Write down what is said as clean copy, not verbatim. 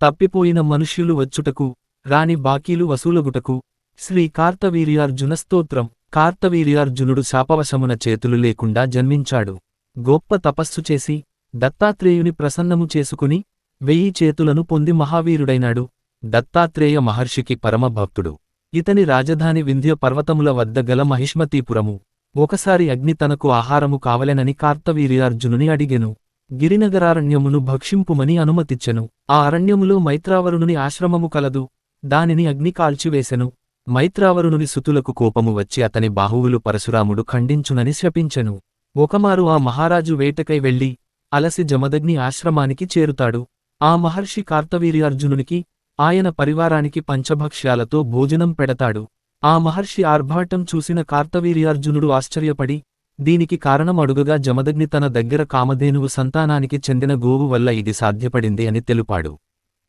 తప్పిపోయిన మనుష్యులు వచ్చుటకు రాని బాకీలు వసూలగుటకు శ్రీ కార్తవీర్యార్జున స్తోత్రం. కార్తవీర్యార్జునుడు శాపవశమున చేతులు లేకుండా జన్మించాడు. గొప్ప తపస్సు చేసి దత్తాత్రేయుని ప్రసన్నము చేసుకుని 1000 చేతులను పొంది మహావీరుడైనాడు. దత్తాత్రేయ మహర్షికి పరమభక్తుడు. ఇతని రాజధాని వింధ్య పర్వతముల వద్ద గల మహిష్మతీపురము. ఒకసారి అగ్ని తనకు ఆహారము కావలెనని కార్తవీర్యార్జునుని అడిగెను. గిరినగరారణ్యమును భక్షింపుమని అనుమతిచ్చెను. ఆ అరణ్యములో మైత్రావరుణుని ఆశ్రమము కలదు. దానిని అగ్ని కాల్చివేసెను. మైత్రావరుణుని సుతులకు కోపము వచ్చి అతని బాహువులు పరశురాముడు ఖండించునని శపించెను. ఒకమారు ఆ మహారాజు వేటకై వెళ్లి అలసి జమదగ్ని ఆశ్రమానికి చేరుతాడు. ఆ మహర్షి కార్తవీర్యార్జునునికి ఆయన పరివారానికి పంచభక్ష్యాలతో భోజనం పెడతాడు. ఆ మహర్షి ఆర్భాటం చూసిన కార్తవీర్యార్జునుడు ఆశ్చర్యపడి దీనికి కారణం అడుగగా జమదగ్ని తన దగ్గర కామధేనువు సంతానానికి చెందిన గోవు వల్ల ఇది సాధ్యపడింది అని తెలుపాడు.